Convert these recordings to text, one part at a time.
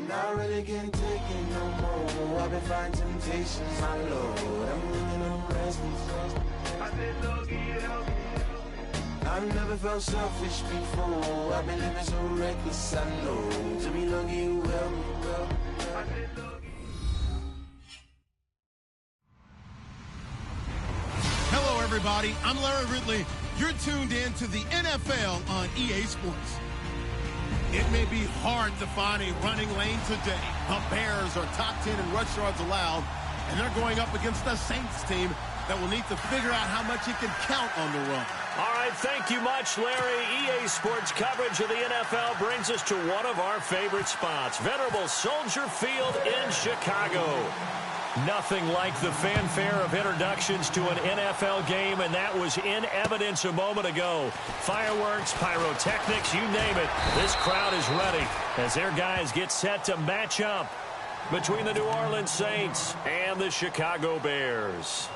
Not really getting taken no more. I've been fighting temptations, my Lord. I'm ringing them restless. I said, Lord, help me. I've never felt selfish before. I've been living so reckless, I know. To me, Lord, you help me, girl. I said, Lord. Hello, everybody. I'm Larry Ridley. You're tuned in to the NFL on EA Sports. It may be hard to find a running lane today. The Bears are top 10 in rush yards allowed, and they're going up against the Saints team that will need to figure out how much it can count on the run. All right, thank you much, Larry. EA Sports coverage of the NFL brings us to one of our favorite spots, venerable Soldier Field in Chicago. Nothing like the fanfare of introductions to an NFL game, and that was in evidence a moment ago. Fireworks, pyrotechnics, you name it. This crowd is ready as their guys get set to match up between the New Orleans Saints and the Chicago Bears.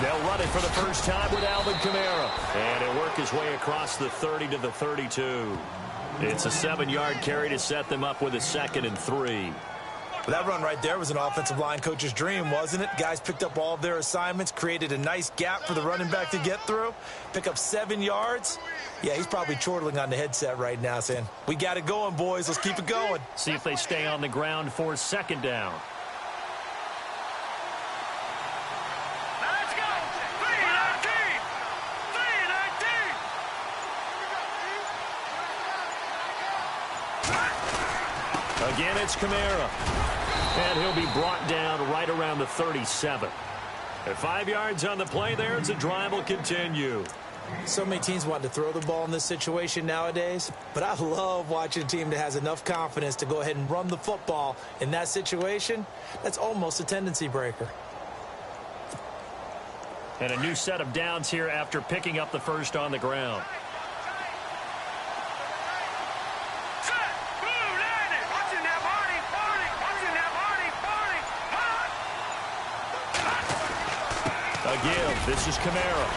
They'll run it for the first time with Alvin Kamara. And he'll work his way across the 30 to the 32. It's a 7-yard carry to set them up with a 2nd and 3. Well, that run right there was an offensive line coach's dream, wasn't it? Guys picked up all of their assignments, created a nice gap for the running back to get through, pick up 7 yards. Yeah, he's probably chortling on the headset right now saying, we got it going, boys. Let's keep it going. See if they stay on the ground for 2nd down. Again, it's Kamara. And he'll be brought down right around the 37. At 5 yards on the play there, the drive will continue. So many teams want to throw the ball in this situation nowadays, but I love watching a team that has enough confidence to go ahead and run the football in that situation. That's almost a tendency breaker. And a new set of downs here after picking up the first on the ground. Again, this is Kamara.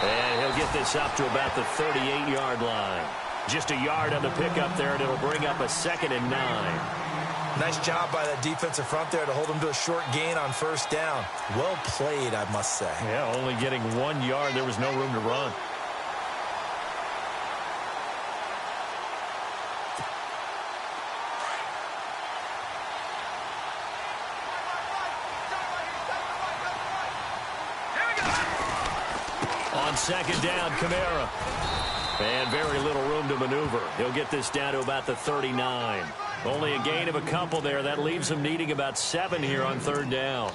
And he'll get this up to about the 38-yard line. Just a yard on the pickup there, and it'll bring up a 2nd and 9. Nice job by that defensive front there to hold him to a short gain on 1st down. Well played, I must say. Yeah, only getting 1 yard. There was no room to run. On 2nd down, Kamara. And very little room to maneuver. He'll get this down to about the 39. Only a gain of a couple there. That leaves them needing about 7 here on 3rd down.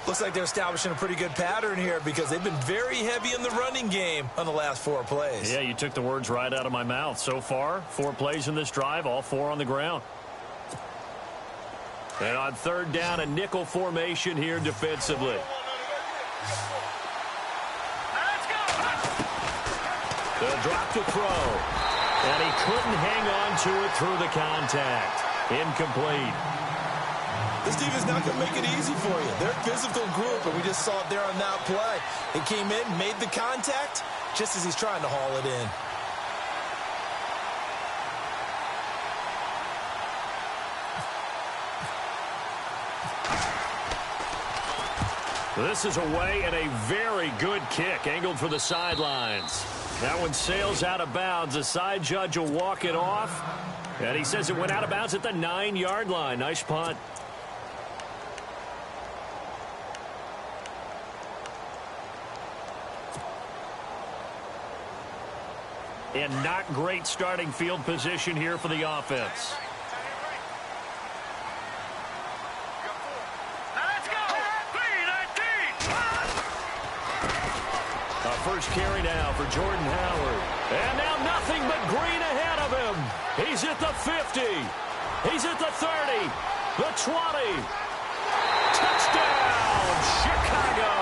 Looks like they're establishing a pretty good pattern here because they've been very heavy in the running game on the last 4 plays. Yeah, you took the words right out of my mouth. So far, 4 plays in this drive, all 4 on the ground. And on 3rd down, a nickel formation here defensively. They'll drop to throw. And he couldn't hang on to it through the contact. Incomplete. This defense not going to make it easy for you. They're a physical group, and we just saw it there on that play. They came in, made the contact, just as he's trying to haul it in. This is away and a very good kick, angled for the sidelines. That one sails out of bounds. The side judge will walk it off. And he says it went out of bounds at the 9-yard line. Nice punt. And not great starting field position here for the offense. First carry now for Jordan Howard. And now nothing but green ahead He's at the 50. He's at the 30. The 20. Touchdown, Chicago.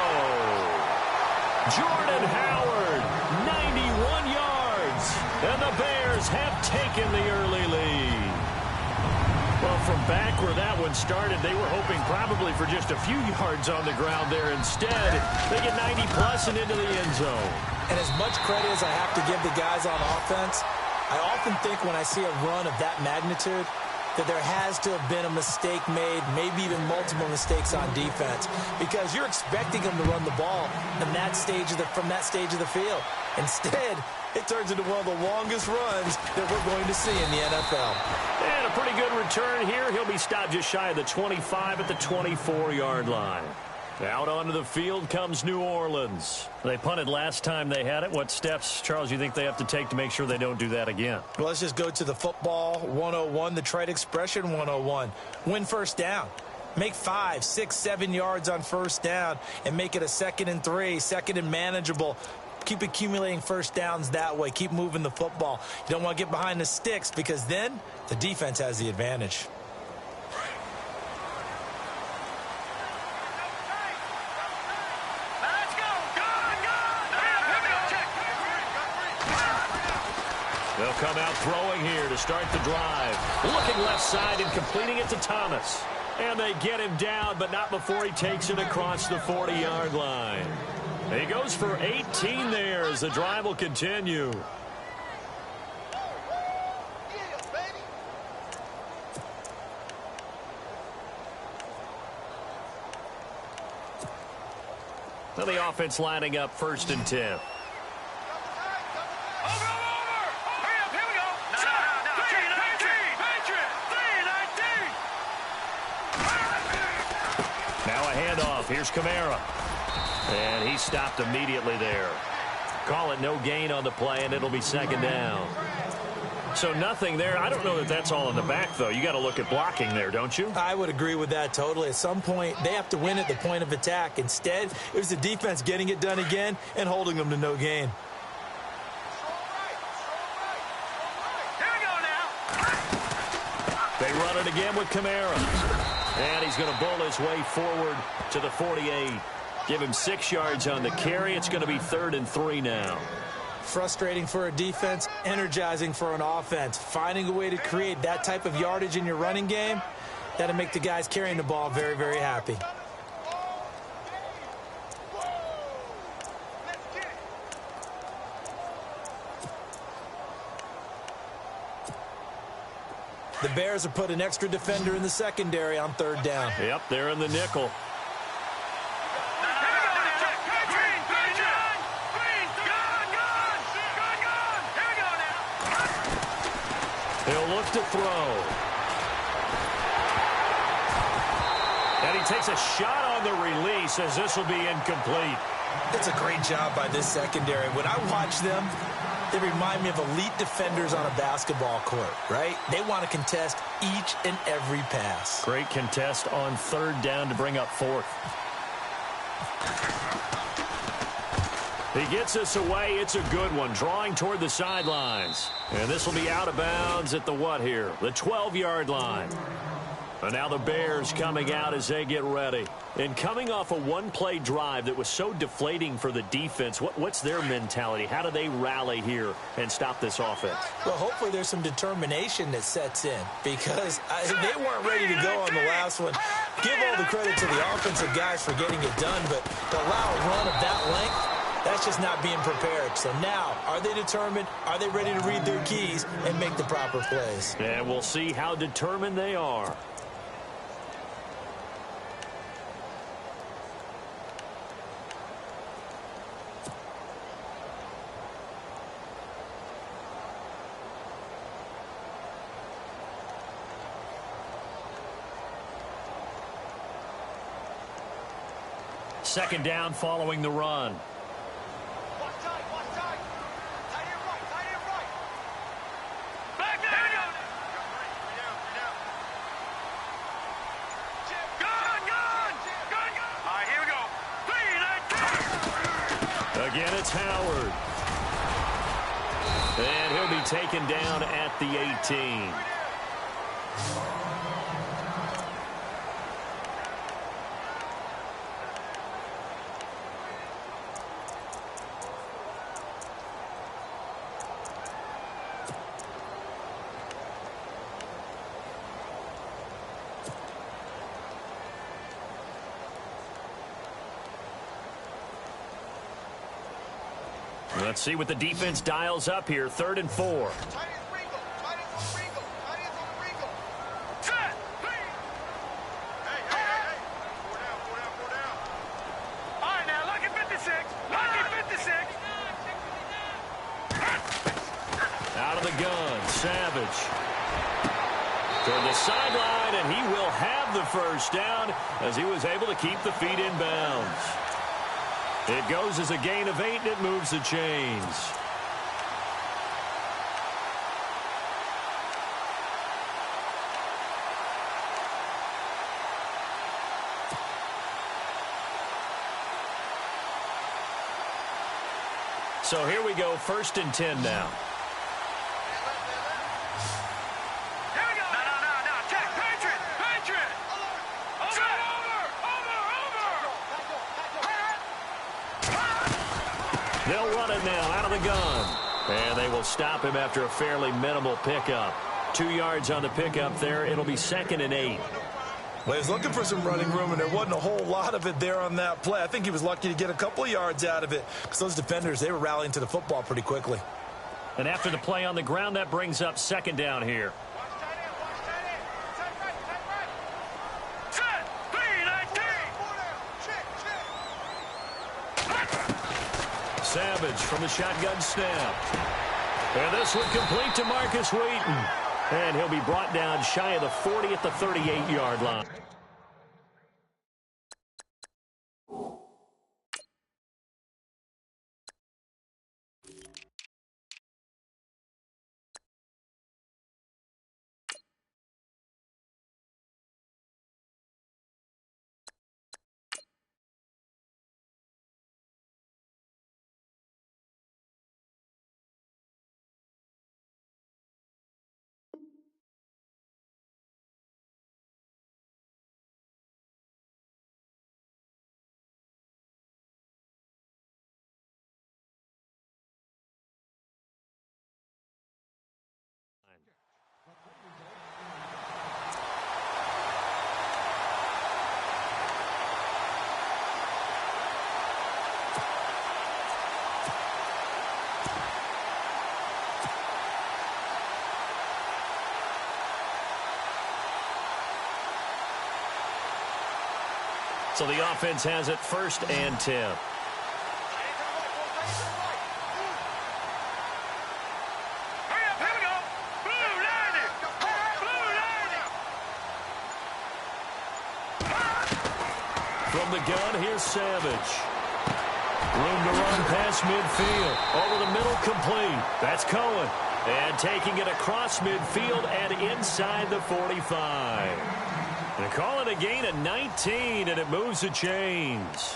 Jordan Howard, 91 yards. And the Bears have taken the early lead. Well, from back where that one started, they were hoping probably for just a few yards on the ground there. Instead, they get 90-plus and into the end zone. And as much credit as I have to give the guys on offense, I often think when I see a run of that magnitude that there has to have been a mistake made, maybe even multiple mistakes on defense, because you're expecting them to run the ball from that stage of the field. Instead, it turns into one of the longest runs that we're going to see in the NFL. And a pretty good return here. He'll be stopped just shy of the 25 at the 24-yard line. Out onto the field comes New Orleans. They punted last time they had it. What steps, Charles, you think they have to take to make sure they don't do that again? Well, let's just go to the football 101, the trite expression 101. Win first down. Make 5, 6, 7 yards on first down and make it a 2nd and 3, 2nd and manageable. Keep accumulating first downs that way. Keep moving the football. You don't want to get behind the sticks because then the defense has the advantage. They'll come out throwing here to start the drive. Looking left side and completing it to Thomas. And they get him down, but not before he takes it across the 40-yard line. He goes for 18 there as the drive will continue. Now the offense lining up 1st and 10. Here's Kamara. And he stopped immediately there. Call it no gain on the play, and it'll be 2nd down. So nothing there. I don't know that that's all in the back, though. You got to look at blocking there, don't you? I would agree with that totally. At some point, they have to win at the point of attack. Instead, it was the defense getting it done again and holding them to no gain. Here we go now. They run it again with Kamara. And he's going to bull his way forward to the 48. Give him 6 yards on the carry. It's going to be 3rd and 3 now. Frustrating for a defense, energizing for an offense. Finding a way to create that type of yardage in your running game, that'll make the guys carrying the ball very, very happy. The Bears have put an extra defender in the secondary on 3rd down. Yep, they're in the nickel. He'll look to throw. And he takes a shot on the release as this will be incomplete. It's a great job by this secondary. When I watch them, they remind me of elite defenders on a basketball court, right? They want to contest each and every pass. Great contest on 3rd down to bring up 4th. He gets us away. It's a good one. Drawing toward the sidelines. And this will be out of bounds at the what here? The 12-yard line. And now the Bears coming out as they get ready. And coming off a one-play drive that was so deflating for the defense, what's their mentality? How do they rally here and stop this offense? Well, hopefully there's some determination that sets in because they weren't ready to go on the last one. Give all the credit to the offensive guys for getting it done, but to allow a run of that length, that's just not being prepared. So now, are they determined? Are they ready to read their keys and make the proper plays? And we'll see how determined they are. Second down following the run. Again, it's Howard. And he'll be taken down at the 18. Let's see what the defense dials up here. 3rd and 4. Out of the gun, Savage. Toward the sideline, and he will have the first down as he was able to keep the feet in bounds. It goes as a gain of 8, and it moves the chains. So here we go, 1st and 10 now. They'll run it now out of the gun. And they will stop him after a fairly minimal pickup. 2 yards on the pickup there. It'll be 2nd and 8. Well, he was looking for some running room, and there wasn't a whole lot of it there on that play. I think he was lucky to get a couple of yards out of it because those defenders, they were rallying to the football pretty quickly. And after the play on the ground, that brings up 2nd down here. Savage from the shotgun snap. And this one complete to Marcus Wheaton. And he'll be brought down shy of the 40 at the 38-yard line. So the offense has it 1st and 10. From the gun, here's Savage. Room to run past midfield. Over the middle, complete. That's Cohen. And taking it across midfield and inside the 45. They call it a gain of 19, and it moves the chains.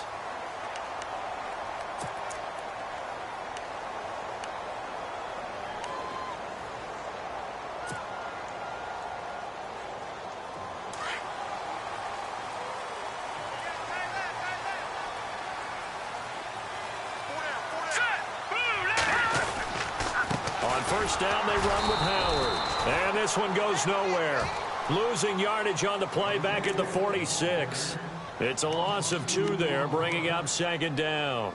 On 1st down, they run with Howard. And this one goes nowhere. Losing yardage on the play back at the 46. It's a loss of 2 there, bringing up 2nd down.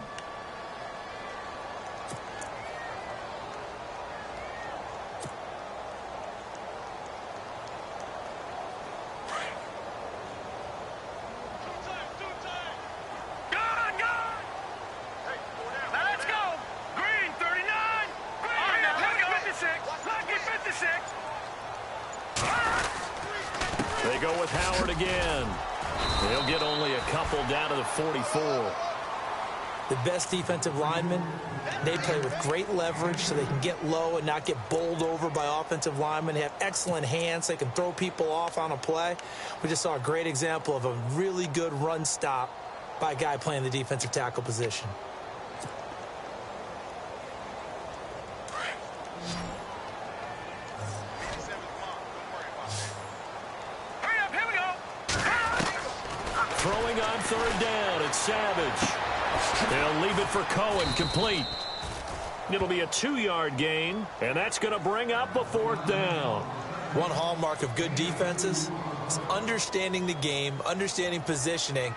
They go with Howard again. They'll get only a couple down to the 44. The best defensive linemen, they play with great leverage so they can get low and not get bowled over by offensive linemen. They have excellent hands. They can throw people off on a play. We just saw a great example of a really good run stop by a guy playing the defensive tackle position. Throwing on third down, it's Savage. They'll leave it for Cohen, complete. It'll be a 2-yard gain, and that's going to bring up a fourth down. One hallmark of good defenses is understanding the game, understanding positioning,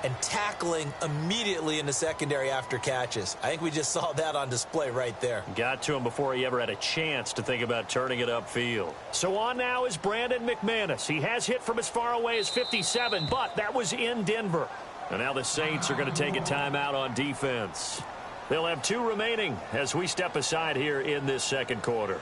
and tackling immediately in the secondary after catches. I think we just saw that on display right there. Got to him before he ever had a chance to think about turning it upfield. So on now is Brandon McManus. He has hit from as far away as 57, but that was in Denver. And now the Saints are going to take a timeout on defense. They'll have 2 remaining as we step aside here in this second quarter.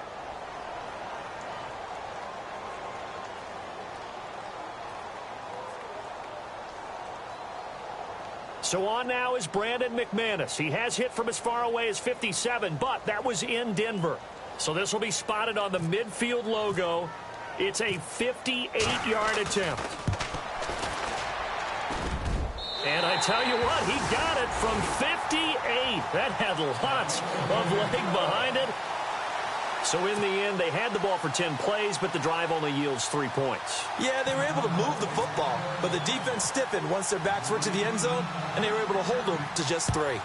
So on now is Brandon McManus. He has hit from as far away as 57, but that was in Denver. So this will be spotted on the midfield logo. It's a 58-yard attempt. And I tell you what, he got it from 58. That had lots of leg behind it. So in the end, they had the ball for 10 plays, but the drive only yields 3 points. Yeah, they were able to move the football, but the defense stiffened once their backs were to the end zone, and they were able to hold them to just 3.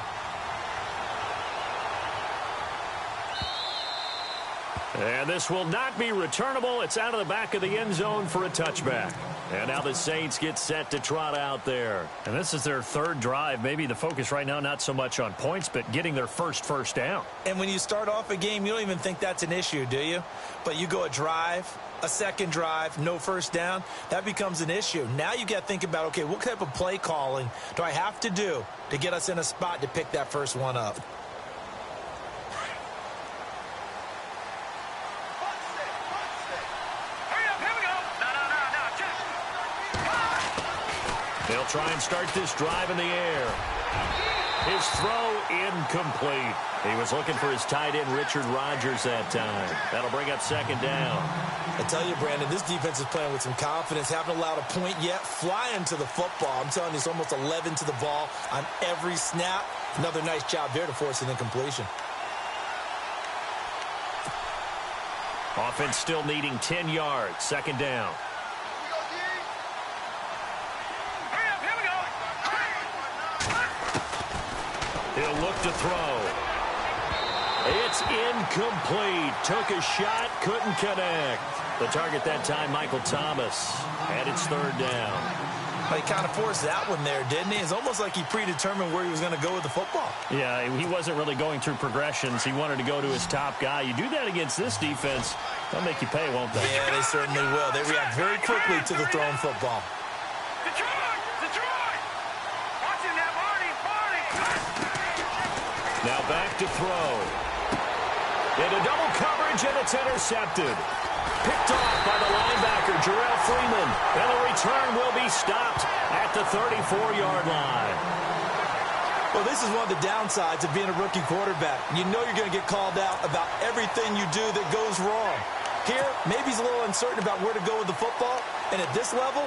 And this will not be returnable. It's out of the back of the end zone for a touchback. And now the Saints get set to trot out there. And this is their 3rd drive. Maybe the focus right now not so much on points, but getting their first down. And when you start off a game, you don't even think that's an issue, do you? But you go a drive, a second drive, no first down, that becomes an issue. Now you got to think about, okay, what type of play calling do I have to do to get us in a spot to pick that first one up? They'll try and start this drive in the air. His throw incomplete. He was looking for his tight end, Richard Rodgers, that time. That'll bring up second down. I tell you, Brandon, this defense is playing with some confidence. Haven't allowed a point yet. Flying to the football. I'm telling you, it's almost 11 to the ball on every snap. Another nice job there to force an incompletion. Offense still needing 10 yards. Second down. He'll look to throw. It's incomplete. Took a shot, couldn't connect. The target that time, Michael Thomas. And it's third down. He kind of forced that one there, didn't he? It's almost like he predetermined where he was going to go with the football. Yeah, he wasn't really going through progressions. He wanted to go to his top guy. You do that against this defense, they'll make you pay, won't they? Yeah, they certainly will. They react very quickly to the thrown football. Now back to throw. Into double coverage, and it's intercepted. Picked off by the linebacker, Jarrell Freeman. And the return will be stopped at the 34-yard line. Well, this is one of the downsides of being a rookie quarterback. You know you're going to get called out about everything you do that goes wrong. Here, maybe he's a little uncertain about where to go with the football. And at this level,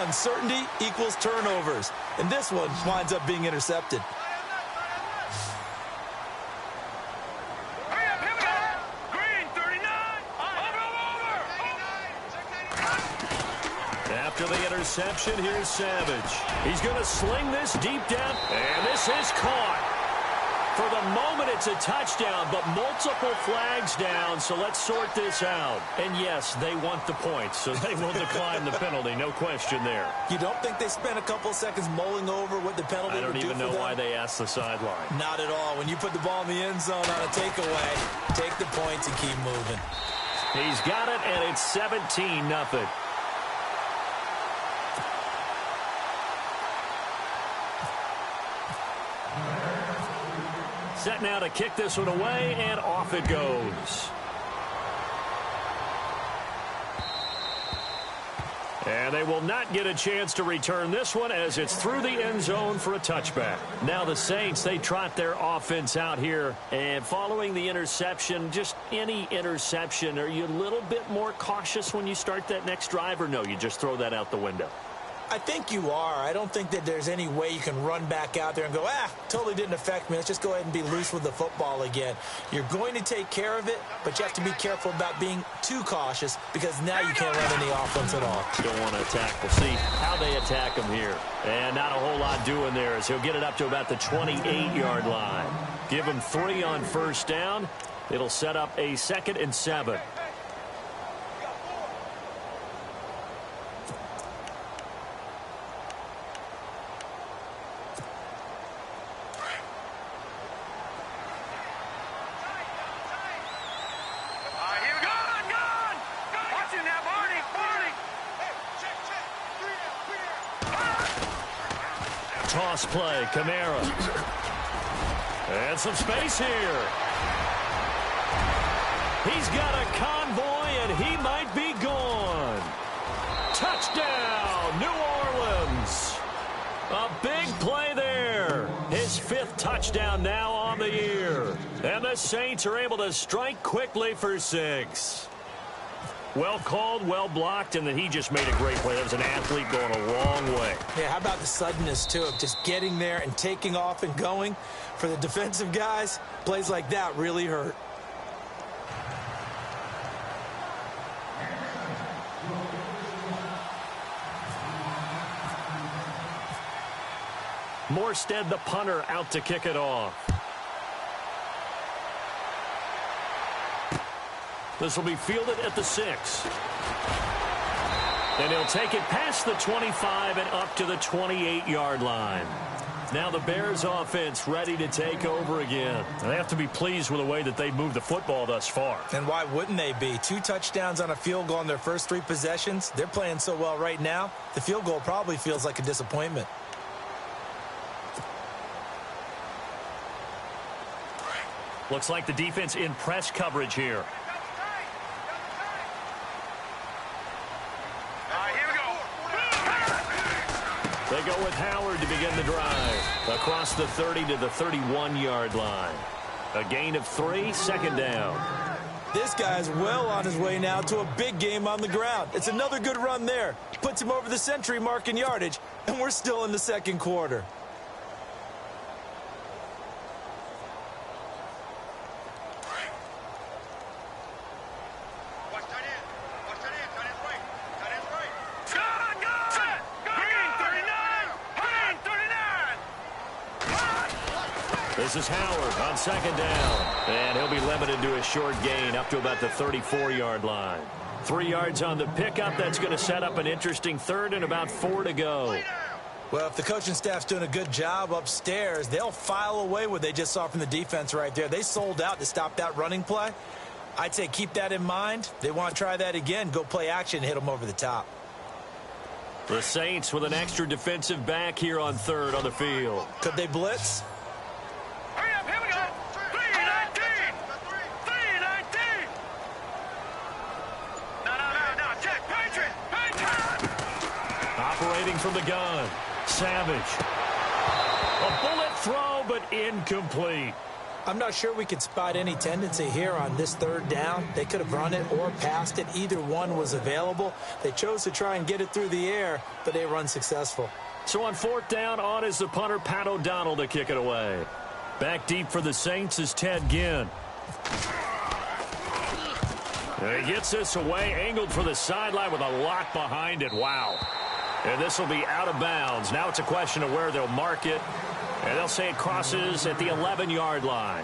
uncertainty equals turnovers. And this one winds up being intercepted. After the interception, here's Savage. He's going to sling this deep down, and this is caught. For the moment, it's a touchdown, but multiple flags down, so let's sort this out. And yes, they want the points, so they will decline the penalty, no question there. You don't think they spent a couple seconds mulling over what the penalty would do for them? I don't even know why they asked the sideline. Not at all. When you put the ball in the end zone on a takeaway, take the points and keep moving. He's got it, and it's 17-0. Set now to kick this one away, and off it goes. And they will not get a chance to return this one as it's through the end zone for a touchback. Now the Saints, they trot their offense out here. And following the interception, just any interception, are you a little bit more cautious when you start that next drive, or no, you just throw that out the window? I think you are. I don't think that there's any way you can run back out there and go, totally didn't affect me. Let's just go ahead and be loose with the football again. You're going to take care of it, but you have to be careful about being too cautious because now you can't run any offense at all. Don't want to attack. We'll see how they attack him here. And not a whole lot doing there as he'll get it up to about the 28-yard line. Give him 3 on first down. It'll set up a 2nd and 7. Toss play, Kamara. And some space here. He's got a convoy, and he might be gone. Touchdown, New Orleans. A big play there. His 5th touchdown now on the year. And the Saints are able to strike quickly for 6. Well called, well blocked, and then he just made a great play. That was an athlete going a long way. Yeah, how about the suddenness, too, of just getting there and taking off and going? For the defensive guys, plays like that really hurt. Morstead, the punter, out to kick it off. This will be fielded at the 6. And he'll take it past the 25 and up to the 28-yard line. Now the Bears offense ready to take over again. They have to be pleased with the way that they moved the football thus far. And why wouldn't they be? 2 touchdowns on a field goal in their first 3 possessions. They're playing so well right now, the field goal probably feels like a disappointment. Looks like the defense in press coverage here. They go with Howard to begin the drive. Across the 30 to the 31-yard line. A gain of 3, 2nd down. This guy's well on his way now to a big game on the ground. It's another good run there. Puts him over the century mark in yardage, and we're still in the 2nd quarter. This is Howard on 2nd down. And he'll be limited to a short gain up to about the 34-yard line. 3 yards on the pickup. That's going to set up an interesting 3rd and about 4 to go. Well, if the coaching staff's doing a good job upstairs, they'll file away what they just saw from the defense right there. They sold out to stop that running play. I'd say keep that in mind. They want to try that again. Go play action, hit them over the top. The Saints with an extra defensive back here on 3rd on the field. Could they blitz? Operating from the gun. Savage. A bullet throw, but incomplete. I'm not sure we could spot any tendency here on this 3rd down. They could have run it or passed it. Either one was available. They chose to try and get it through the air, but they were unsuccessful. So on 4th down, on is the punter, Pat O'Donnell, to kick it away. Back deep for the Saints is Ted Ginn. And he gets this away, angled for the sideline with a lock behind it. Wow. And this will be out of bounds. Now it's a question of where they'll mark it. And they'll say it crosses at the 11-yard line.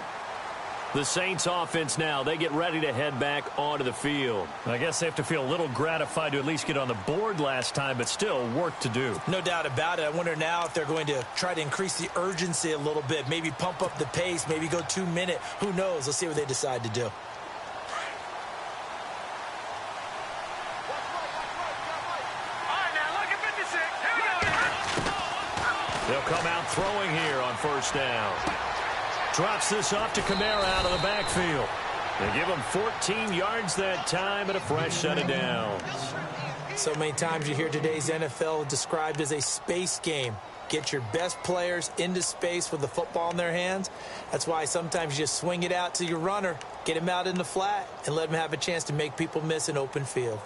The Saints offense now, they get ready to head back onto the field. I guess they have to feel a little gratified to at least get on the board last time, but still work to do. No doubt about it. I wonder now if they're going to try to increase the urgency a little bit, maybe pump up the pace, maybe go 2-minute. Who knows? Let's see what they decide to do. They'll come out throwing here on 1st down. Drops this off to Kamara out of the backfield. They give him 14 yards that time and a fresh set of downs. So many times you hear today's NFL described as a space game. Get your best players into space with the football in their hands. That's why sometimes you just swing it out to your runner, get him out in the flat, and let him have a chance to make people miss an open field.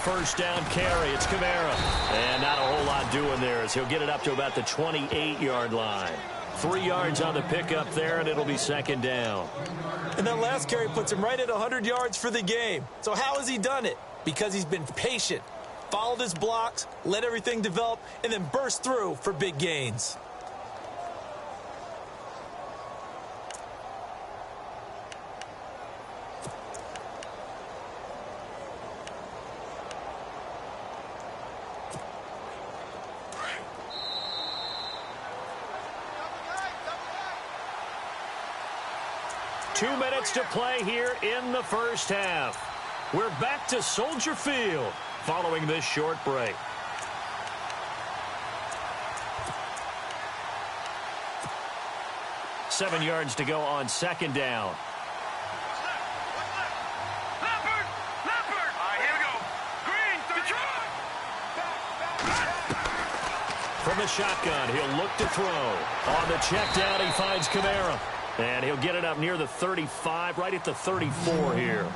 first down carry. It's Kamara. And not a whole lot doing there as he'll get it up to about the 28-yard line. 3 yards on the pickup there, and it'll be second down. And that last carry puts him right at 100 yards for the game. So how has he done it? Because he's been patient, followed his blocks, let everything develop, and then burst through for big gains. Two minutes to play here in the first half. We're back to Soldier Field following this short break. Seven yards to go on second down. Leopard! All right, here we go. Green, Detroit! From the shotgun, he'll look to throw. On the check down, he finds Kamara. And he'll get it up near the 35, right at the 34 here.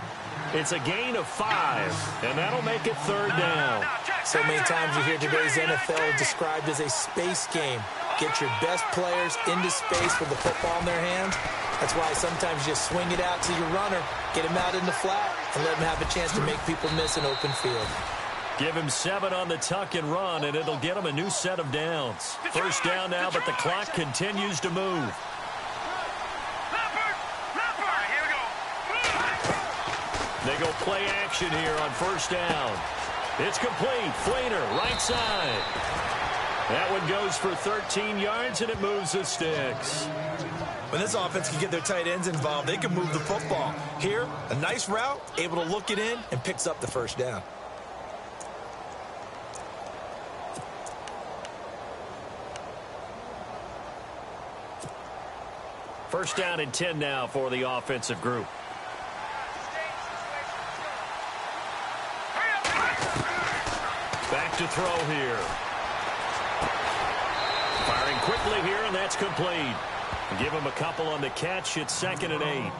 It's a gain of 5, and that'll make it third down. So many times you hear today's NFL described as a space game. Get your best players into space with the football in their hands. That's why sometimes you just swing it out to your runner, get him out in the flat, and let him have a chance to make people miss an open field. Give him 7 on the tuck and run, and it'll get him a new set of downs. First down now, but the clock continues to move. They go play action here on first down. It's complete. Fleener, right side. That one goes for 13 yards, and it moves the sticks. When this offense can get their tight ends involved, they can move the football. Here, a nice route, able to look it in, and picks up the first down. First down and 10 now for the offensive group. Back to throw here. Firing quickly here, and that's complete. Give him a couple on the catch. It's 2nd and 8.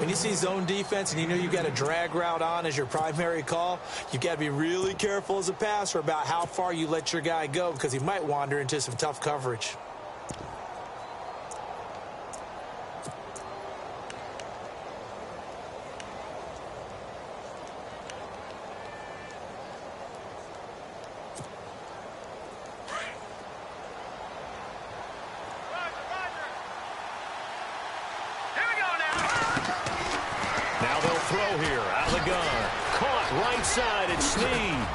When you see zone defense and you know you've got a drag route on as your primary call, you've got to be really careful as a passer about how far you let your guy go because he might wander into some tough coverage. Throw here, out of the gun. Caught right side, it's Snead.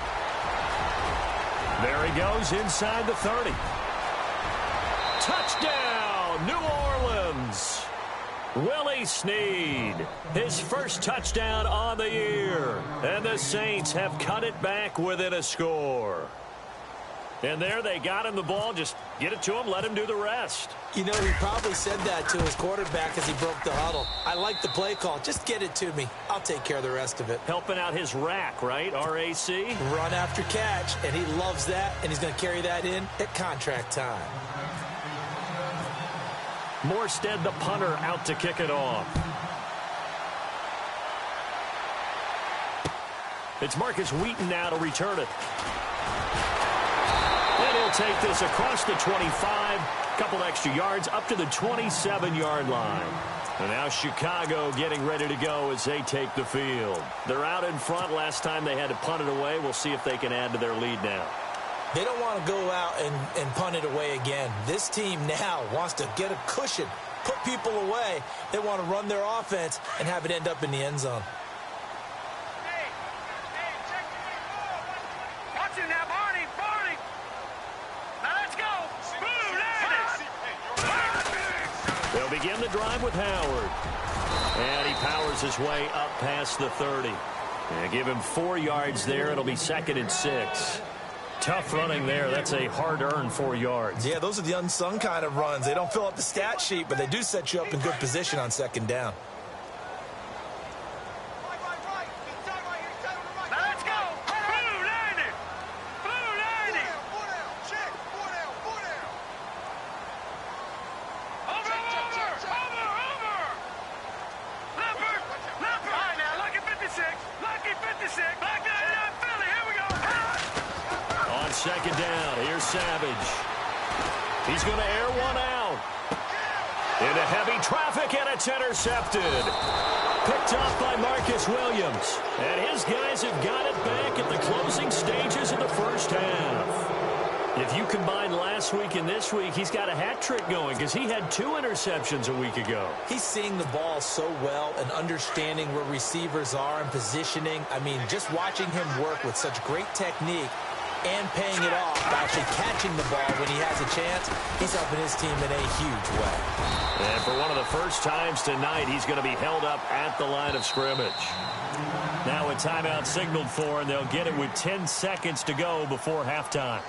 There he goes inside the 30. Touchdown, New Orleans. Willie Snead, his first touchdown on the year. And the Saints have cut it back within a score. And there they got him the ball. Just get it to him, let him do the rest. You know, he probably said that to his quarterback as he broke the huddle. I like the play call. Just get it to me. I'll take care of the rest of it. Helping out his rack, right? R-A-C? Run after catch, and he loves that, and he's going to carry that in at contract time. Morstead, the punter, out to kick it off. It's Marcus Wheaton now to return it. And he'll take this across the 25, couple extra yards, up to the 27-yard line. And now Chicago getting ready to go as they take the field. They're out in front. Last time they had to punt it away. We'll see if they can add to their lead now. They don't want to go out and punt it away again. This team now wants to get a cushion, put people away. They want to run their offense and have it end up in the end zone. They'll begin the drive with Howard. And he powers his way up past the 30. And give him 4 yards there. It'll be 2nd and 6. Tough running there. That's a hard-earned 4 yards. Yeah, those are the unsung kind of runs. They don't fill up the stat sheet, but they do set you up in good position on 2nd down. second down. Here's Savage. He's going to air one out. Into heavy traffic, and it's intercepted. Picked off by Marcus Williams. And his guys have got it back at the closing stages of the first half. If you combine last week and this week, he's got a hat trick going because he had 2 interceptions a week ago. He's seeing the ball so well and understanding where receivers are and positioning. I mean, just watching him work with such great technique and paying it off by actually catching the ball when he has a chance, he's helping his team in a huge way. And for one of the first times tonight, he's going to be held up at the line of scrimmage. Now a timeout signaled for, and they'll get it with 10 seconds to go before halftime.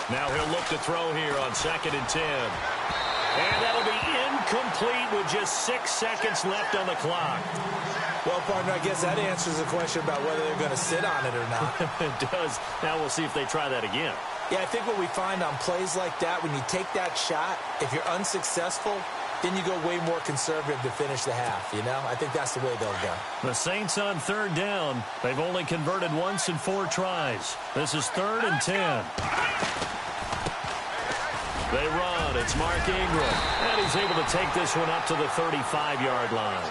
Now he'll look to throw here on 2nd and 10. And that'll be incomplete with just 6 seconds left on the clock. Well, partner, I guess that answers the question about whether they're going to sit on it or not. It does. Now we'll see if they try that again. Yeah, I think what we find on plays like that, when you take that shot, if you're unsuccessful, then you go way more conservative to finish the half, you know? I think that's the way they'll go. The Saints on 3rd down. They've only converted once in 4 tries. This is 3rd and 10. They run. It's Mark Ingram. And he's able to take this one up to the 35-yard line.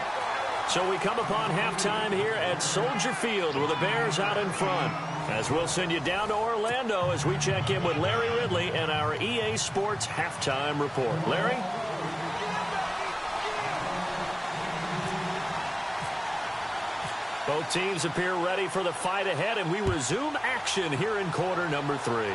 So we come upon halftime here at Soldier Field with the Bears out in front. As we'll send you down to Orlando as we check in with Larry Ridley and our EA Sports Halftime Report. Larry? Both teams appear ready for the fight ahead, and we resume action here in quarter number 3.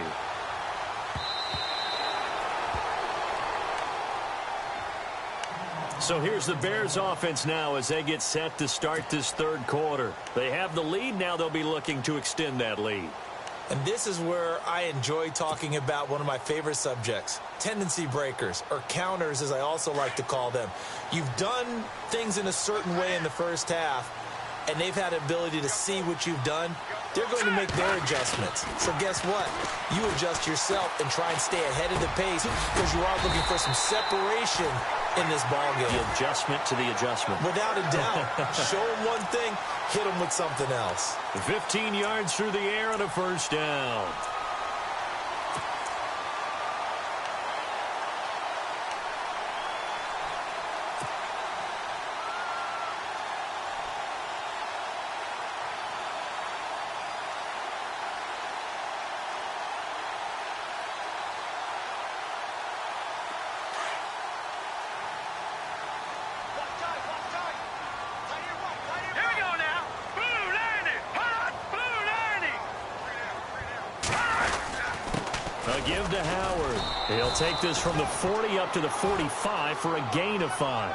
So here's the Bears offense now as they get set to start this 3rd quarter. They have the lead. Now they'll be looking to extend that lead. And this is where I enjoy talking about one of my favorite subjects, tendency breakers, or counters as I also like to call them. You've done things in a certain way in the first half, and they've had the ability to see what you've done. They're going to make their adjustments. So guess what? You adjust yourself and try and stay ahead of the pace because you are looking for some separation in this ball game. The adjustment to the adjustment. Without a doubt. Show them one thing, hit them with something else. 15 yards through the air on a 1st down. Give to Howard. He'll take this from the 40 up to the 45 for a gain of 5.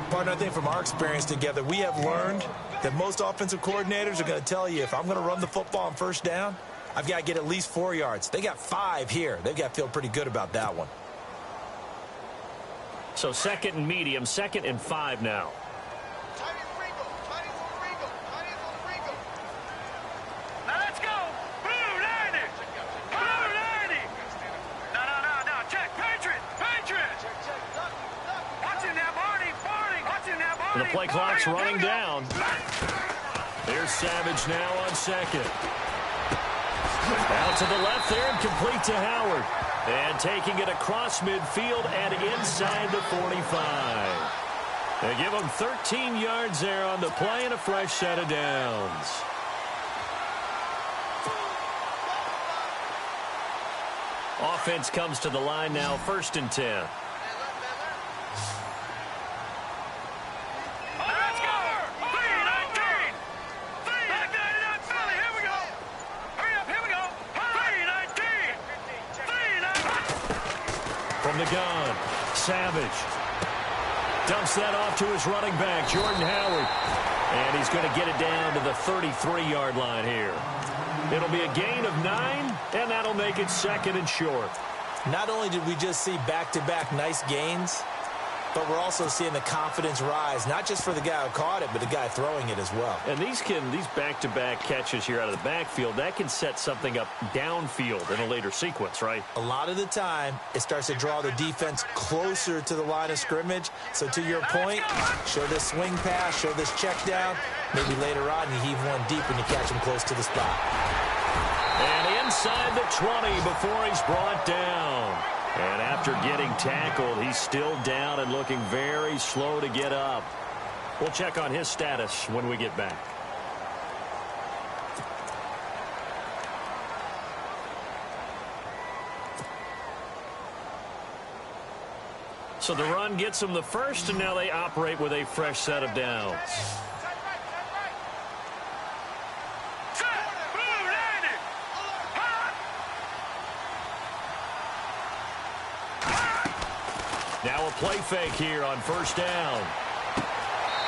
Partner, I think from our experience together, we have learned that most offensive coordinators are going to tell you, if I'm going to run the football on 1st down, I've got to get at least 4 yards. They got 5 here. They've got to feel pretty good about that one. So 2nd and medium, 2nd and 5 now. The play clock's running down. Here's Savage now on 2nd. Out to the left there and complete to Howard. And taking it across midfield and inside the 45. They give him 13 yards there on the play and a fresh set of downs. Offense comes to the line now, 1st and 10. From the gun, Savage dumps that off to his running back, Jordan Howard. And he's going to get it down to the 33-yard line here. It'll be a gain of 9, and that'll make it 2nd and short. Not only did we just see back-to-back nice gains, but we're also seeing the confidence rise, not just for the guy who caught it, but the guy throwing it as well. And these back-to-back catches here out of the backfield, that can set something up downfield in a later sequence, right? A lot of the time, it starts to draw the defense closer to the line of scrimmage. So to your point, show this swing pass, show this check down. Maybe later on you heave one deep when you catch him close to the spot. And inside the 20 before he's brought down. And after getting tackled, he's still down and looking very slow to get up. We'll check on his status when we get back. So the run gets them the first, and now they operate with a fresh set of downs. Now a play fake here on first down.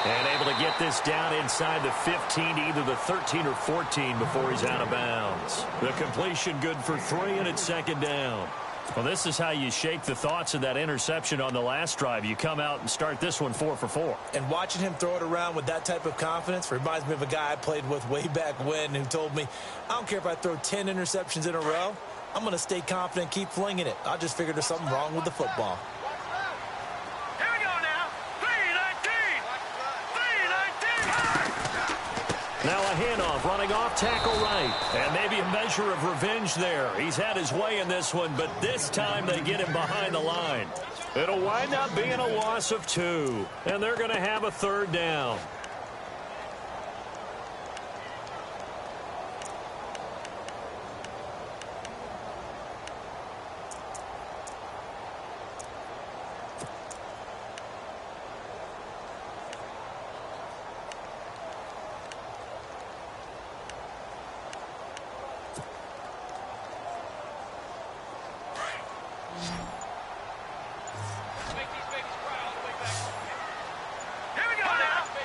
And able to get this down inside the 15, either the 13 or 14 before he's out of bounds. The completion good for 3, and it's 2nd down. Well, this is how you shake the thoughts of that interception on the last drive. You come out and start this one 4 for 4. And watching him throw it around with that type of confidence reminds me of a guy I played with way back when who told me, I don't care if I throw 10 interceptions in a row. I'm going to stay confident, keep flinging it. I just figured there's something wrong with the football. Now a handoff, running off tackle right. And maybe a measure of revenge there. He's had his way in this one, but this time they get him behind the line. It'll wind up being a loss of 2. And they're going to have a 3rd down.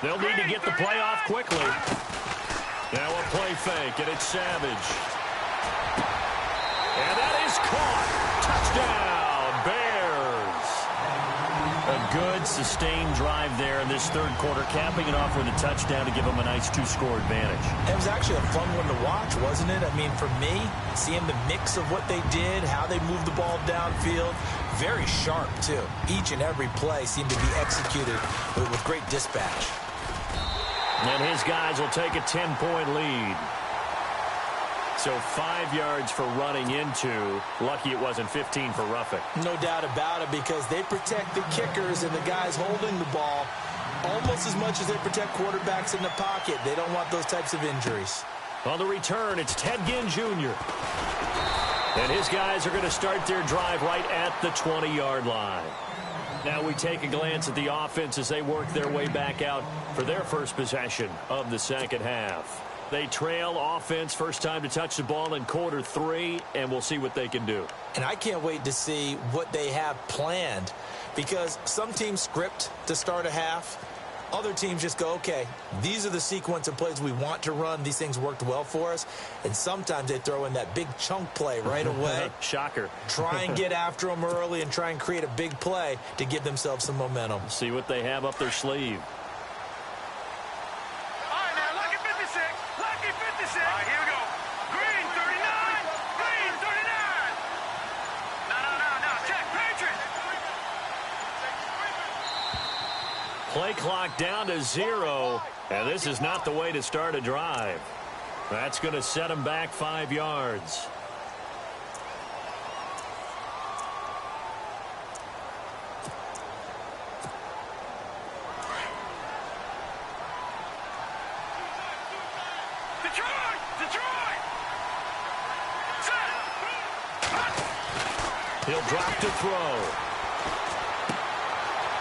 They'll need to get the play off quickly. Now a play fake, and it's Savage. And that is caught. Touchdown, Bears. A good, sustained drive there in this 3rd quarter, capping it off with a touchdown to give them a nice 2-score advantage. It was actually a fun one to watch, wasn't it? I mean, for me, seeing the mix of what they did, how they moved the ball downfield, very sharp, too. Each and every play seemed to be executed with great dispatch. And his guys will take a 10-point lead. So 5 yards for running into. Lucky it wasn't 15 for roughing. No doubt about it, because they protect the kickers and the guys holding the ball almost as much as they protect quarterbacks in the pocket. They don't want those types of injuries. On the return, it's Ted Ginn Jr. And his guys are going to start their drive right at the 20-yard line. Now we take a glance at the offense as they work their way back out for their first possession of the 2nd half. They trail offense, first time to touch the ball in quarter 3, and we'll see what they can do. And I can't wait to see what they have planned, because some teams script to start a half. Other teams just go, okay, these are the sequence of plays we want to run. These things worked well for us. And sometimes they throw in that big chunk play right away. Shocker. Try and get after them early and try and create a big play to give themselves some momentum. See what they have up their sleeve. All right, now, lucky 56. Lucky 56. All right, here we go. Green 39. Green 39. No. Check, Patriot. Play clock down to 0, and this is not the way to start a drive. That's going to set them back 5 yards. Detroit. He'll drop to throw.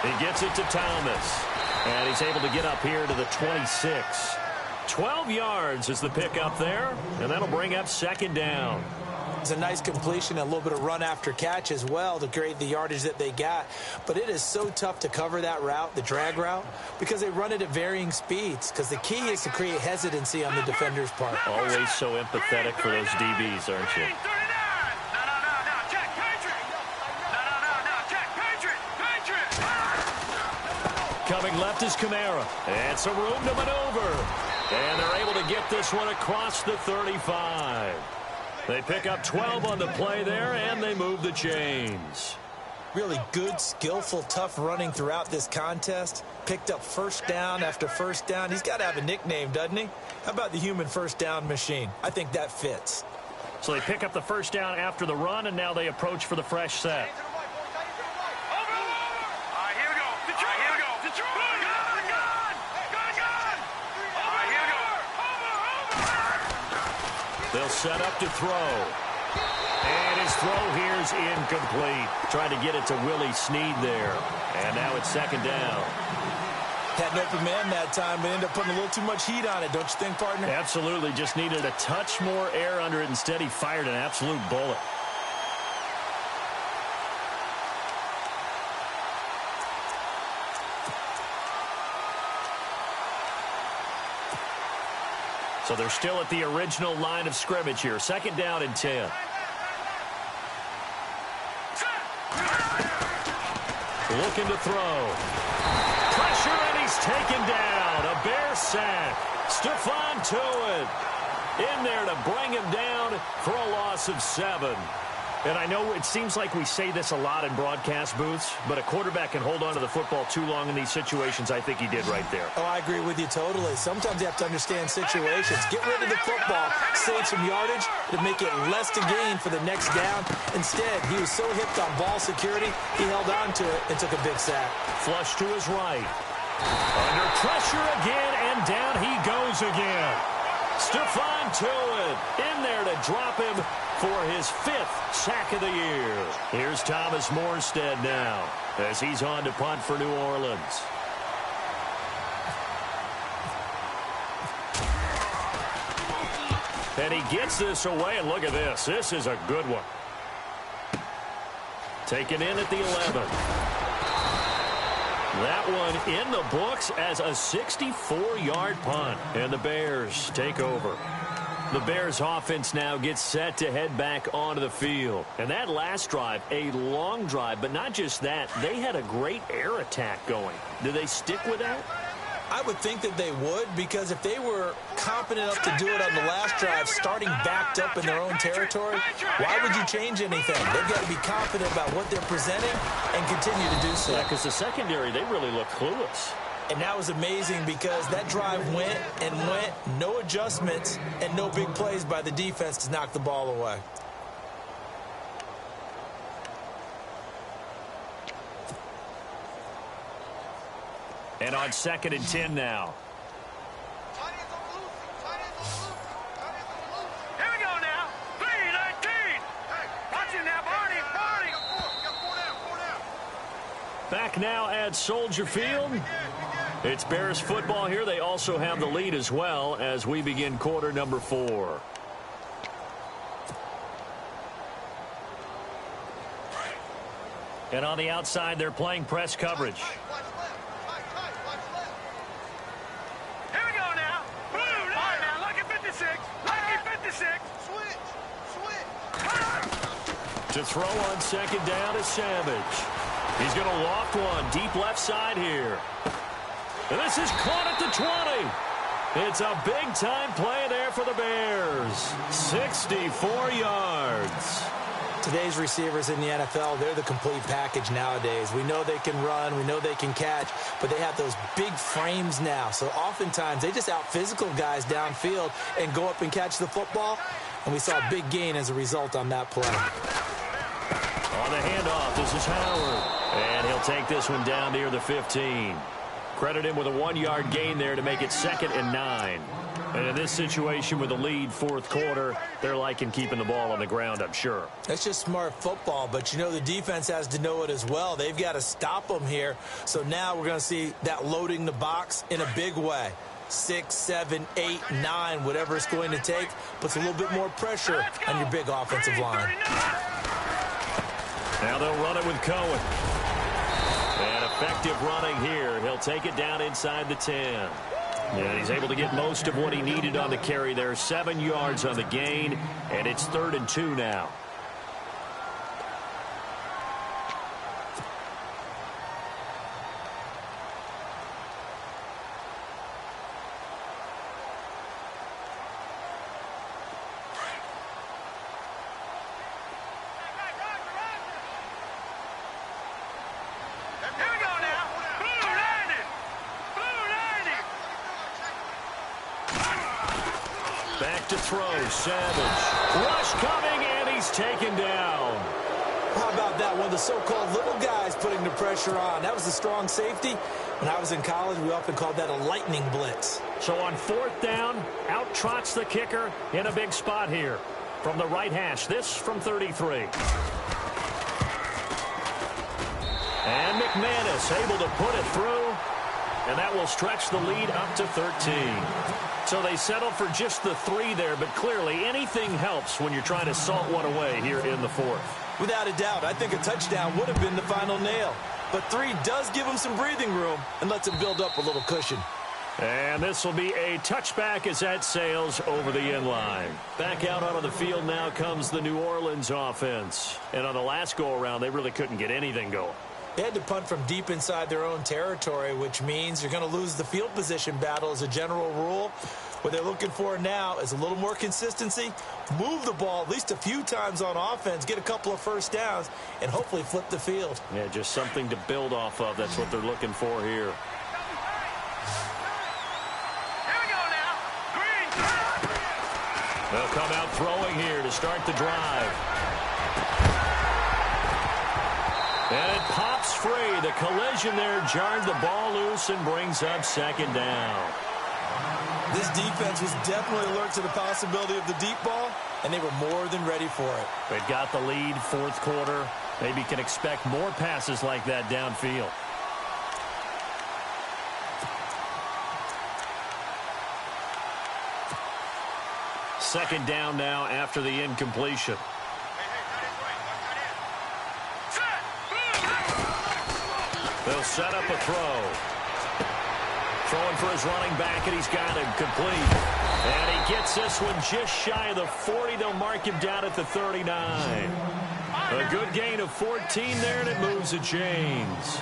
He gets it to Thomas. And he's able to get up here to the 26. 12 yards is the pickup there. And that'll bring up 2nd down. It's a nice completion, a little bit of run after catch as well to create the yardage that they got. But it is so tough to cover that route, the drag route, because they run it at varying speeds. Because the key is to create hesitancy on the defender's part. Always so empathetic for those DBs, aren't you? Coming left is Kamara. And some room to maneuver. And they're able to get this one across the 35. They pick up 12 on the play there, and they move the chains. Really good, skillful, tough running throughout this contest. Picked up first down after first down. He's got to have a nickname, doesn't he? How about the human first down machine? I think that fits. So they pick up the first down after the run, and now they approach for the fresh set. They'll set up to throw. And his throw here is incomplete. Trying to get it to Willie Snead there. And now it's second down. Had an open man that time, but ended up putting a little too much heat on it, don't you think, partner? Absolutely. Just needed a touch more air under it. Instead, he fired an absolute bullet. So they're still at the original line of scrimmage here. Second down and 10. Looking to throw. Pressure, and he's taken down. A Bear sack. Stephon Tuitt in there to bring him down for a loss of 7. And I know it seems like we say this a lot in broadcast booths, but a quarterback can hold on to the football too long in these situations. I think he did right there. Oh, I agree with you totally. Sometimes you have to understand situations. Get rid of the football, save some yardage to make it less to gain for the next down. Instead, he was so hipped on ball security, he held on to it and took a big sack. Flush to his right. Under pressure again, and down he goes again. Stephon Tuitt in there to drop him for his 5th sack of the year. Here's Thomas Morstead now as he's on to punt for New Orleans. And he gets this away, and look at this. This is a good one. Taken in at the 11. That one in the books as a 64-yard punt. And the Bears take over. The Bears offense now gets set to head back onto the field. And that last drive, a long drive, but not just that. They had a great air attack going. Do they stick with that? I would think that they would, because if they were confident enough to do it on the last drive, starting backed up in their own territory, why would you change anything? They've got to be confident about what they're presenting and continue to do so. Yeah, because the secondary, they really look clueless. And that was amazing because that drive went and went, no adjustments, and no big plays by the defense to knock the ball away. And on 2nd and 10 now. Here we go now. 3-19. Watch it now, Barney. Back now at Soldier Field. It's Bears football here. They also have the lead as well as we begin quarter number 4. And on the outside, they're playing press coverage. To throw on 2nd down is Savage. He's going to loft one deep left side here. And this is caught at the 20. It's a big-time play there for the Bears. 64 yards. Today's receivers in the NFL, they're the complete package nowadays. We know they can run, we know they can catch, but they have those big frames now. So oftentimes they just out-physical guys downfield and go up and catch the football. And we saw a big gain as a result on that play. On the handoff, this is Howard. And he'll take this one down near the 15. Credit him with a 1-yard gain there to make it 2nd and 9. And in this situation with the lead 4th quarter, they're liking keeping the ball on the ground, I'm sure. That's just smart football, but you know the defense has to know it as well. They've got to stop them here. So now we're going to see that loading the box in a big way. 6, 7, 8, 9, whatever it's going to take. Puts a little bit more pressure on your big offensive line. Now they'll run it with Cohen. And effective running here. He'll take it down inside the 10. And he's able to get most of what he needed on the carry there. 7 yards on the gain, and it's 3rd and 2 now. Back to throw, Savage. Rush coming, and he's taken down. How about that? One of the so-called little guys putting the pressure on. That was a strong safety. When I was in college, we often called that a lightning blitz. So on 4th down, out trots the kicker in a big spot here. From the right hash, this from 33. And McManus able to put it through, and that will stretch the lead up to 13. So they settle for just the 3 there, but clearly anything helps when you're trying to salt one away here in the 4th. Without a doubt, I think a touchdown would have been the final nail. But 3 does give him some breathing room and lets him build up a little cushion. And this will be a touchback as that sails over the end line. Back out onto the field now comes the New Orleans offense. And on the last go-around, they really couldn't get anything going. They had to punt from deep inside their own territory, which means you're going to lose the field position battle as a general rule. What they're looking for now is a little more consistency, move the ball at least a few times on offense, get a couple of first downs, and hopefully flip the field. Yeah, just something to build off of. That's what they're looking for here. Here we go now. Green. They'll come out throwing here to start the drive. And it pops free. The collision there jarred the ball loose and brings up 2nd down. This defense was definitely alert to the possibility of the deep ball, and they were more than ready for it. They've got the lead, 4th quarter. Maybe can expect more passes like that downfield. Second down now after the incompletion. They'll set up a throw. Throwing for his running back, and he's got him complete. And he gets this one just shy of the 40. They'll mark him down at the 39. A good gain of 14 there, and it moves the chains.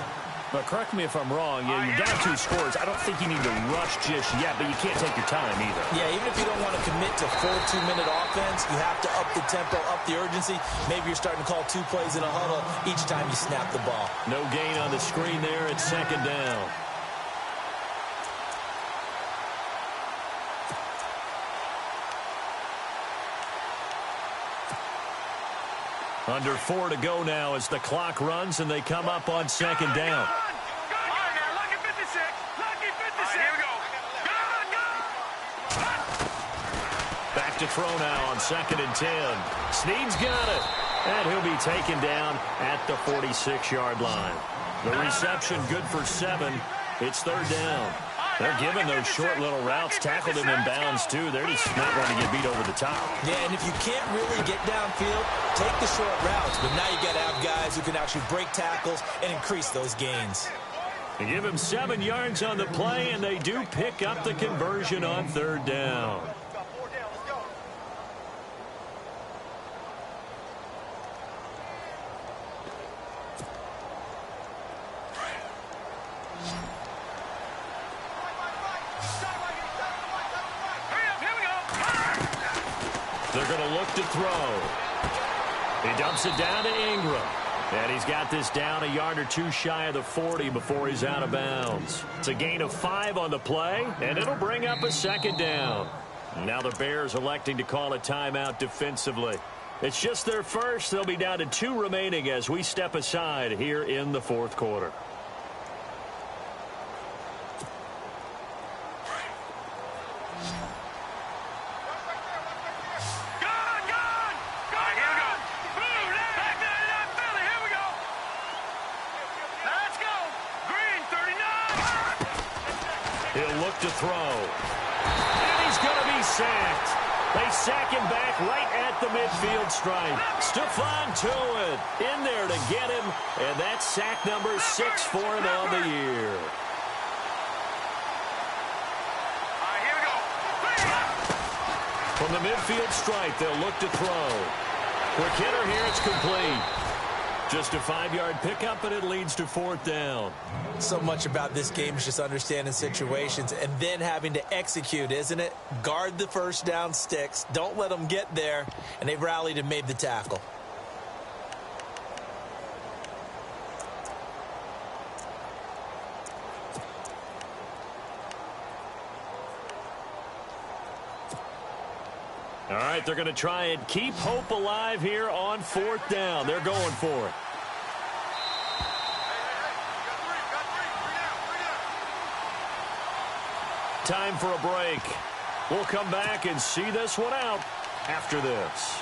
But correct me if I'm wrong. Yeah, you're down 2 scores. I don't think you need to rush just yet, but you can't take your time either. Yeah, even if you don't want to commit to full 2-minute offense, you have to up the tempo, up the urgency. Maybe you're starting to call 2 plays in a huddle each time you snap the ball. No gain on the screen there. It's 2nd down. Under 4 to go now as the clock runs, and they come up on 2nd down. Back to throw now on 2nd and 10. Snead's got it, and he'll be taken down at the 46-yard line. The reception good for 7. It's 3rd down. They're giving those short little routes, tackled him in bounds, too. They're just not going to get beat over the top. Yeah, and if you can't really get downfield, take the short routes. But now you got to have guys who can actually break tackles and increase those gains. They give him 7 yards on the play, and they do pick up the conversion on 3rd down. They're going to look to throw. He dumps it down to Ingram. And he's got this down a yard or 2 shy of the 40 before he's out of bounds. It's a gain of 5 on the play, and it'll bring up a 2nd down. Now the Bears electing to call a timeout defensively. It's just their first. They'll be down to 2 remaining as we step aside here in the 4th quarter. He'll look to throw. And he's going to be sacked. They sack him back right at the midfield stripe. Stephon Tuitt in there to get him, and that's sack number 6 for him on the year. Here we go. From the midfield stripe, they'll look to throw. Quick hitter here, it's complete. Just a 5-yard pickup, and it leads to 4th down. So much about this game is just understanding situations and then having to execute, isn't it? Guard the first down sticks. Don't let them get there. And they rallied and made the tackle. All right, they're going to try and keep hope alive here on 4th down. They're going for it. Time for a break. We'll come back and see this one out after this.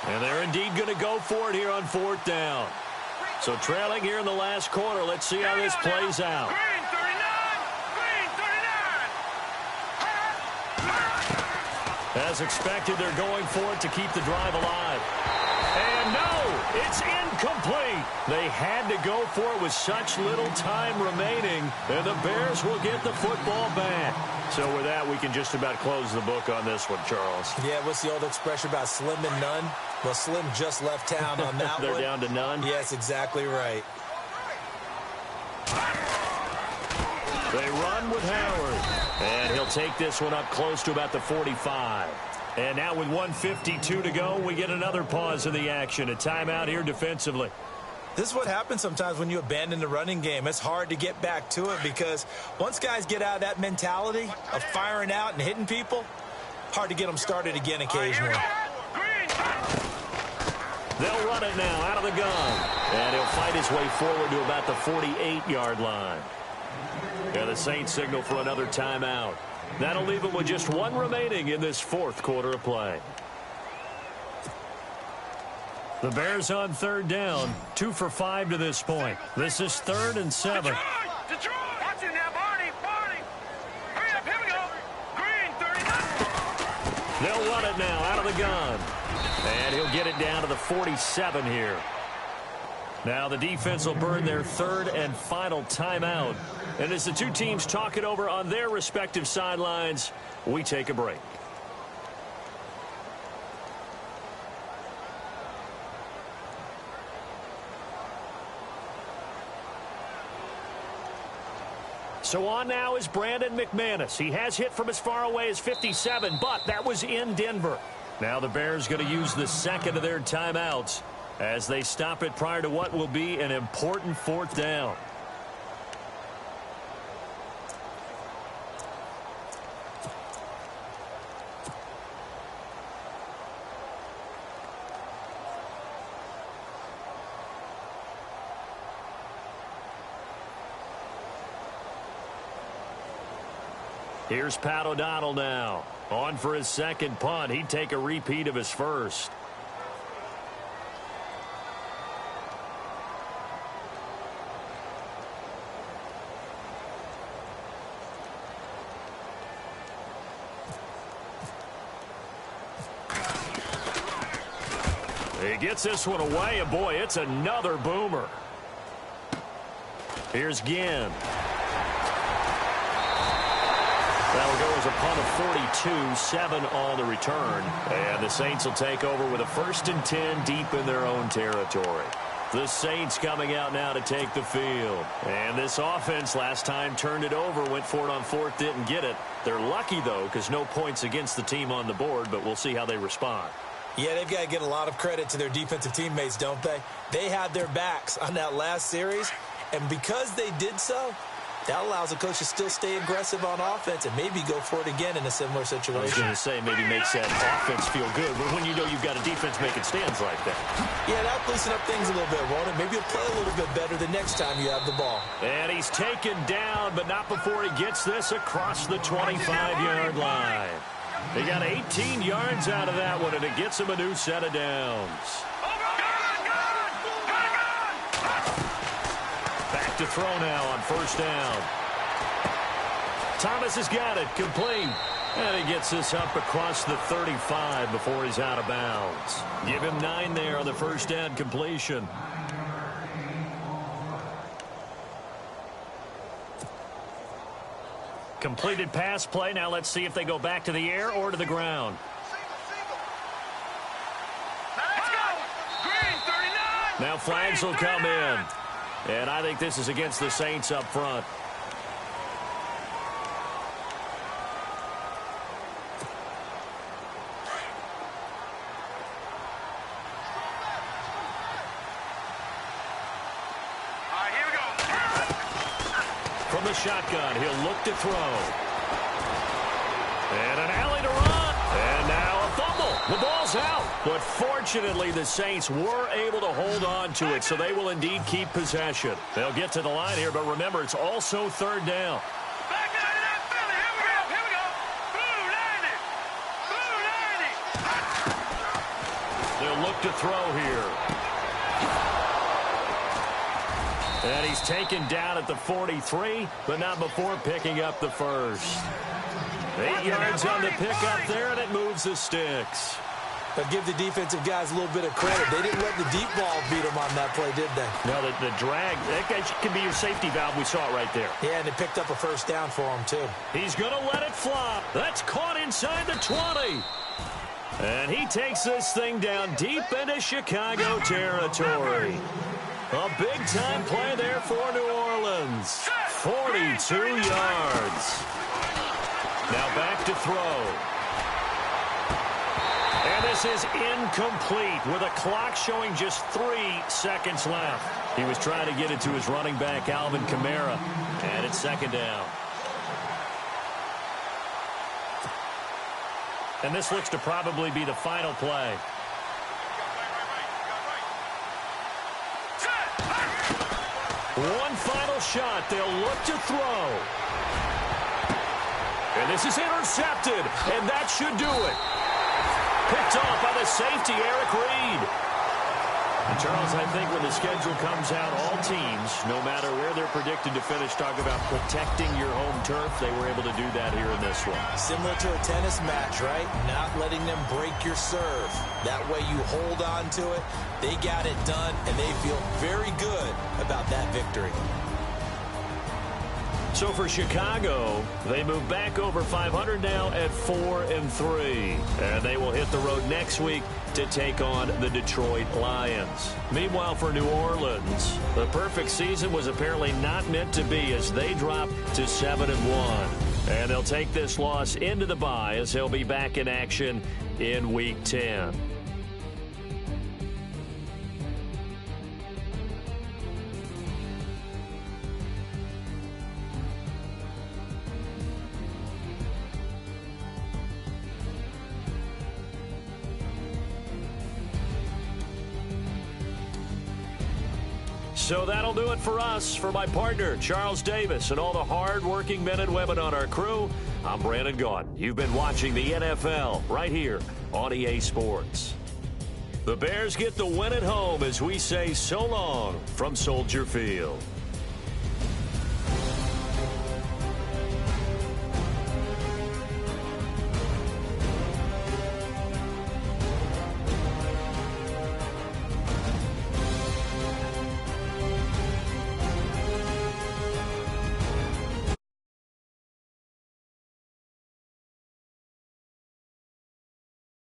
And they're indeed going to go for it here on 4th down. So trailing here in the last quarter. Let's see how this plays out. Green 39. Green 39. As expected, they're going for it to keep the drive alive. And no, it's incomplete. They had to go for it with such little time remaining, and the Bears will get the football back. So with that, we can just about close the book on this one, Charles. Yeah, what's the old expression about slim and none? Well, Slim just left town on that They're one. down to none? Yes, exactly right. They run with Howard. And he'll take this one up close to about the 45. And now with 1:52 to go, we get another pause in the action. A timeout here defensively. This is what happens sometimes when you abandon the running game. It's hard to get back to it because once guys get out of that mentality of firing out and hitting people, hard to get them started again occasionally. They'll run it now out of the gun. And he'll fight his way forward to about the 48-yard line. And the Saints signal for another timeout. That'll leave them with just one remaining in this 4th quarter of play. The Bears on 3rd down, 2 for 5 to this point. This is 3rd and 7. Detroit! Watch it now, Barney! Hurry up, here we go! Green 39! They'll run it now out of the gun. And he'll get it down to the 47 here. Now the defense will burn their 3rd and final timeout. And as the two teams talk it over on their respective sidelines, we take a break. So on now is Brandon McManus. He has hit from as far away as 57, but that was in Denver. Now the Bears going to use the 2nd of their timeouts as they stop it prior to what will be an important 4th down. Here's Pat O'Donnell now. On for his 2nd punt. He'd take a repeat of his 1st. He gets this one away, and boy, it's another boomer. Here's Ginn. That'll go as a punt of 42, 7 on the return. And the Saints will take over with a 1st and 10 deep in their own territory. The Saints coming out now to take the field. And this offense last time turned it over, went for it on 4th, didn't get it. They're lucky, though, because no points against the team on the board, but we'll see how they respond. Yeah, they've got to get a lot of credit to their defensive teammates, don't they? They had their backs on that last series, and because they did so, that allows the coach to still stay aggressive on offense and maybe go for it again in a similar situation. I was going to say maybe makes that offense feel good, but when you know you've got a defense making stands like that. Yeah, that'll loosen up things a little bit, won't it? Maybe you'll play a little bit better the next time you have the ball. And he's taken down, but not before he gets this across the 25-yard line. He got 18 yards out of that one, and it gets him a new set of downs. Back to throw now on first down. Thomas has got it, complete. And he gets this up across the 35 before he's out of bounds. Give him 9 there on the first down completion. Completed pass play. Now let's see if they go back to the air or to the ground. Let's go. Green, 39. Now flags will come in. And I think this is against the Saints up front. From the shotgun, he'll look to throw. And an alley to run. And now a fumble. The ball's out. But fortunately, the Saints were able to hold on to it, so they will indeed keep possession. They'll get to the line here, but remember, it's also third down. Back out of that Philly. Here we go. Blue 90. Blue 90. They'll look to throw here. And he's taken down at the 43, but not before picking up the first. 8 yards on the pickup there, and it moves the sticks. But give the defensive guys a little bit of credit. They didn't let the deep ball beat them on that play, did they? No, the drag, that guy can be your safety valve. We saw it right there. Yeah, and they picked up a first down for him, too. He's going to let it fly. That's caught inside the 20. And he takes this thing down deep into Chicago territory. A big-time play there for New Orleans. 42 yards. Now back to throw. And this is incomplete with a clock showing just 3 seconds left. He was trying to get it to his running back, Alvin Kamara. And it's second down. And this looks to probably be the final play. One final shot. They'll look to throw. And this is intercepted. And that should do it. Picked off by the safety, Eric Reed. And Charles, I think when the schedule comes out, all teams, no matter where they're predicted to finish, talk about protecting your home turf. They were able to do that here in this one. Similar to a tennis match, right? Not letting them break your serve. That way you hold on to it. They got it done, and they feel very good about that victory. So for Chicago, they move back over 500 now at 4-3. And they will hit the road next week to take on the Detroit Lions. Meanwhile, for New Orleans, the perfect season was apparently not meant to be as they drop to 7-1. And they'll take this loss into the bye as they'll be back in action in Week 10. So that'll do it for us. For my partner, Charles Davis, and all the hard-working men and women on our crew, I'm Brandon Gaudin. You've been watching the NFL right here on EA Sports. The Bears get the win at home as we say so long from Soldier Field.